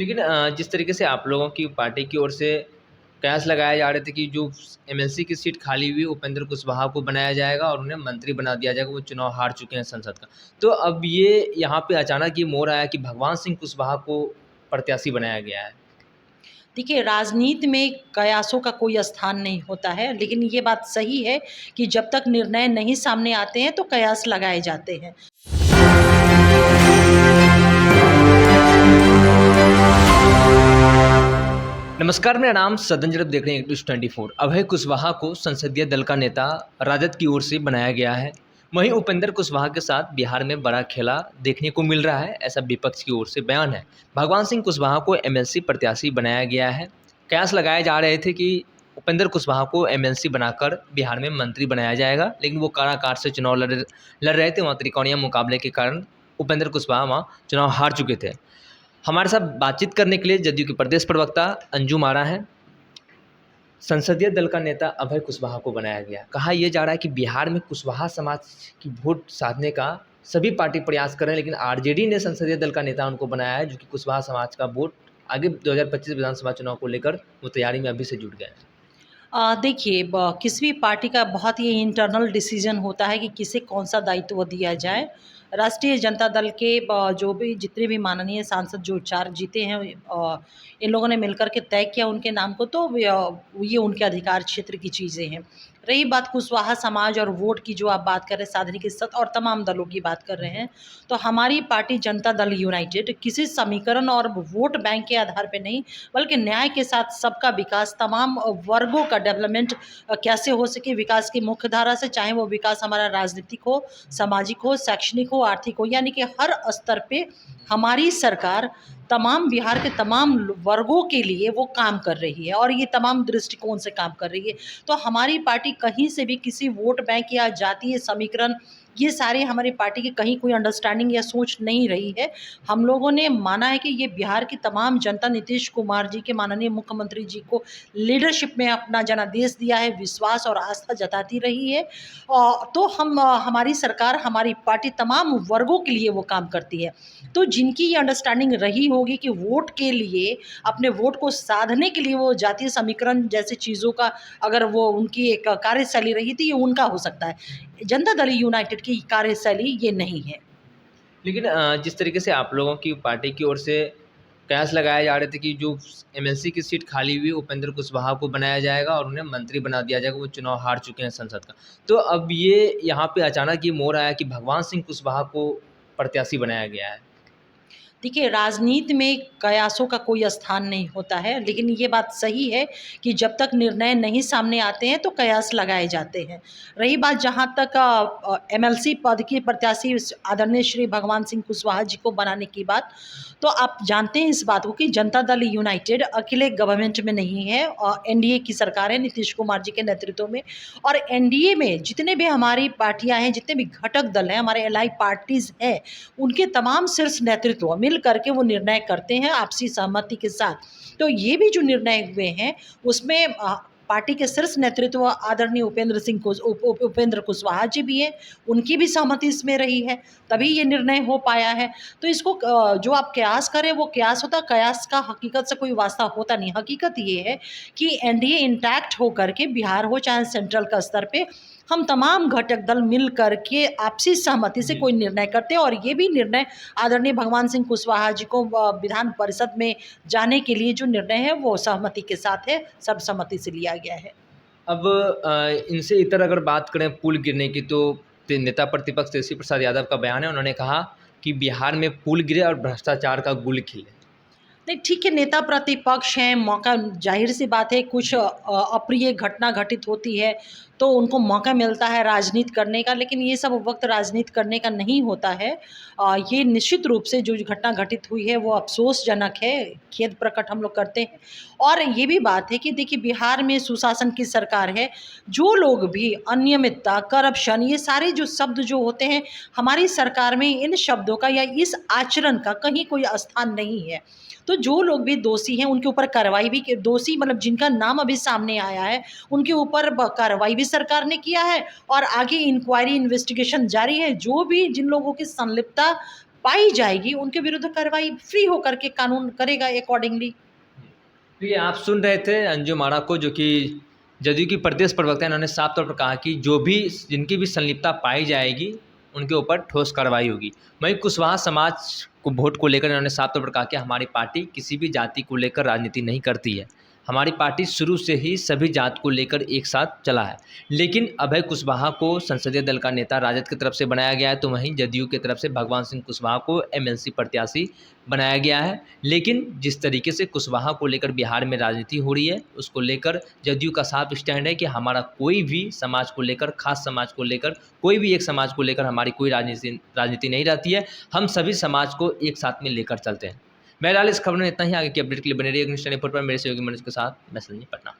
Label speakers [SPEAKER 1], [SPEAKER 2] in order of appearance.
[SPEAKER 1] लेकिन जिस तरीके से आप लोगों की पार्टी की ओर से कयास लगाए जा रहे थे कि जो एमएलसी की सीट खाली हुई उपेंद्र कुशवाहा को बनाया जाएगा और उन्हें मंत्री बना दिया जाएगा, वो चुनाव हार चुके हैं संसद का। तो अब ये यहाँ पे अचानक ये मोड़ आया कि भगवान सिंह कुशवाहा को प्रत्याशी बनाया गया है।
[SPEAKER 2] देखिए, राजनीति में कयासों का कोई स्थान नहीं होता है, लेकिन ये बात सही है कि जब तक निर्णय नहीं सामने आते हैं, तो कयास लगाए जाते हैं।
[SPEAKER 1] नमस्कार, मेरा नाम सदन जरब देख रहे हैं न्यूज़ 24। अभय कुशवाहा को संसदीय दल का नेता राजद की ओर से बनाया गया है। वहीं उपेंद्र कुशवाहा के साथ बिहार में बड़ा खेला देखने को मिल रहा है, ऐसा विपक्ष की ओर से बयान है। भगवान सिंह कुशवाहा को एमएलसी प्रत्याशी बनाया गया है। कयास लगाए जा रहे थे कि उपेंद्र कुशवाहा को एमएलसी बनाकर बिहार में मंत्री बनाया जाएगा, लेकिन वो काराकाट से चुनाव लड़ रहे थे। वहाँ त्रिकोणीय मुकाबले के कारण उपेंद्र कुशवाहा वहाँ चुनाव हार चुके थे। हमारे साथ बातचीत करने के लिए जदयू के प्रदेश प्रवक्ता अंजुम आरा हैं। संसदीय दल का नेता अभय कुशवाहा को बनाया गया। कहा यह जा रहा है कि बिहार में कुशवाहा समाज की वोट साधने का सभी पार्टी प्रयास कर रहे हैं, लेकिन आरजेडी ने संसदीय दल का नेता उनको बनाया है, जो कि कुशवाहा समाज का वोट आगे 2025 विधानसभा चुनाव को लेकर वो तैयारी में अभी से जुट गए हैं।
[SPEAKER 2] देखिए, किसी भी पार्टी का बहुत ही इंटरनल डिसीजन होता है कि किसे कौन सा दायित्व दिया जाए। राष्ट्रीय जनता दल के जो भी जितने भी माननीय सांसद जो 4 जीते हैं, इन लोगों ने मिलकर के तय किया उनके नाम को, तो ये उनके अधिकार क्षेत्र की चीज़ें हैं। रही बात कुशवाहा समाज और वोट की, जो आप बात कर रहे हैं, साधने के साथ और तमाम दलों की बात कर रहे हैं, तो हमारी पार्टी जनता दल यूनाइटेड किसी समीकरण और वोट बैंक के आधार पे नहीं, बल्कि न्याय के साथ सबका विकास, तमाम वर्गों का डेवलपमेंट कैसे हो सके विकास की मुख्य धारा से, चाहे वो विकास हमारा राजनीतिक हो, सामाजिक हो, शैक्षणिक हो, आर्थिक हो, यानी कि हर स्तर पे हमारी सरकार तमाम बिहार के तमाम वर्गों के लिए वो काम कर रही है और ये तमाम दृष्टिकोण से काम कर रही है। तो हमारी पार्टी कहीं से भी किसी वोट बैंक या जातीय समीकरण, ये सारे हमारी पार्टी की कहीं कोई अंडरस्टैंडिंग या सोच नहीं रही है। हम लोगों ने माना है कि ये बिहार की तमाम जनता नीतीश कुमार जी के, माननीय मुख्यमंत्री जी को लीडरशिप में अपना जनादेश दिया है, विश्वास और आस्था जताती रही है। तो हमारी सरकार, हमारी पार्टी तमाम वर्गों के लिए वो काम करती है। तो जिनकी ये अंडरस्टैंडिंग रही होगी कि वोट के लिए, अपने वोट को साधने के लिए वो जातीय समीकरण जैसी चीज़ों का, अगर वो उनकी एक कार्यशैली रही थी, ये उनका हो सकता है। जनता दल यूनाइटेड की कार्यशैली ये नहीं है।
[SPEAKER 1] लेकिन जिस तरीके से आप लोगों की पार्टी की ओर से कयास लगाए जा रहे थे कि जो एमएलसी की सीट खाली हुई उपेंद्र कुशवाहा को बनाया जाएगा और उन्हें मंत्री बना दिया जाएगा, वो चुनाव हार चुके हैं संसद का। तो अब ये यहाँ पे अचानक ये मोड़ आया कि भगवान सिंह कुशवाहा को प्रत्याशी बनाया गया है।
[SPEAKER 2] देखिए, राजनीति में कयासों का कोई स्थान नहीं होता है, लेकिन ये बात सही है कि जब तक निर्णय नहीं सामने आते हैं, तो कयास लगाए जाते हैं। रही बात जहाँ तक एमएलसी पद की प्रत्याशी आदरणीय श्री भगवान सिंह कुशवाहा जी को बनाने की बात, तो आप जानते हैं इस बात को कि जनता दल यूनाइटेड अकेले गवर्नमेंट में नहीं है, और एनडीए की सरकार है नीतीश कुमार जी के नेतृत्व में। और एनडीए में जितने भी हमारी पार्टियां हैं, जितने भी घटक दल हैं, हमारे एलाई पार्टीज हैं, उनके तमाम शीर्ष नेतृत्व मिल करके वो निर्णय करते हैं आपसी सहमति के साथ। तो ये भी जो निर्णय हुए हैं, उसमें पार्टी के शीर्ष नेतृत्व आदरणीय उपेंद्र कुशवाहा जी भी हैं, उनकी भी सहमति इसमें रही है, तभी ये निर्णय हो पाया है। तो इसको जो आप कयास करें वो कयास होता, कयास का हकीकत से कोई वास्ता होता नहीं। हकीकत ये है कि एनडीए इंटैक्ट होकर के, बिहार हो चाहे सेंट्रल का स्तर पे, हम तमाम घटक दल मिल करके आपसी सहमति से कोई निर्णय करते हैं, और ये भी निर्णय आदरणीय भगवान सिंह कुशवाहा जी को विधान परिषद में जाने के लिए जो निर्णय है वो सहमति के साथ है, सर्वसम्मति से लिया गया है।
[SPEAKER 1] अब इनसे इतर अगर बात करें पुल गिरने की, तो नेता प्रतिपक्ष तेजस्वी प्रसाद यादव का बयान है। उन्होंने कहा कि बिहार में पुल गिरे और भ्रष्टाचार का गुल खिले।
[SPEAKER 2] नहीं, ठीक है, नेता प्रतिपक्ष हैं, मौका, जाहिर सी बात है, कुछ अप्रिय घटना घटित होती है तो उनको मौका मिलता है राजनीति करने का, लेकिन ये सब वक्त राजनीति करने का नहीं होता है। ये निश्चित रूप से जो घटना घटित हुई है वो अफसोसजनक है, खेद प्रकट हम लोग करते हैं। और ये भी बात है कि देखिए, बिहार में सुशासन की सरकार है, जो लोग भी अनियमितता, करप्शन, ये सारे जो शब्द जो होते हैं हमारी सरकार में, इन शब्दों का या इस आचरण का कहीं कोई स्थान नहीं है। तो जो लोग भी दोषी हैं उनके ऊपर कार्रवाई भी, दोषी मतलब जिनका नाम अभी सामने आया है, उनके ऊपर कार्रवाई भी सरकार ने किया है, और आगे इंक्वायरी, इन्वेस्टिगेशन जारी है। जो भी जिन लोगों की संलिप्तता पाई जाएगी उनके विरुद्ध कार्रवाई फ्री होकर के कानून करेगा अकॉर्डिंगली।
[SPEAKER 1] तो ये आप सुन रहे थे अंजुम आरा को, जो कि जदयू की प्रदेश प्रवक्ता, इन्होंने साफ तौर पर कहा कि जो भी जिनकी भी संलिप्तता पाई जाएगी उनके ऊपर ठोस कार्रवाई होगी। वहीं कुशवाहा समाज को वोट को लेकर इन्होंने साफ तौर पर कहा कि हमारी पार्टी किसी भी जाति को लेकर राजनीति नहीं करती है, हमारी पार्टी शुरू से ही सभी जात को लेकर एक साथ चला है। लेकिन अभय कुशवाहा को संसदीय दल का नेता राजद की तरफ से बनाया गया है, तो वहीं जदयू की तरफ से भगवान सिंह कुशवाहा को एमएलसी प्रत्याशी बनाया गया है। लेकिन जिस तरीके से कुशवाहा को लेकर बिहार में राजनीति हो रही है, उसको लेकर जदयू का साफ स्टैंड है कि हमारा कोई भी समाज को लेकर, खास समाज को लेकर, कोई भी एक समाज को लेकर हमारी कोई राजनीति नहीं रहती है। हम सभी समाज को एक साथ में लेकर चलते हैं। बहरहाल इस खबर में इतना ही। आगे की अपडेट के लिए बने रहिए न्यूज़ 24 पर। मेरे सहयोगी मनोज के साथ मैं संजीव पटना।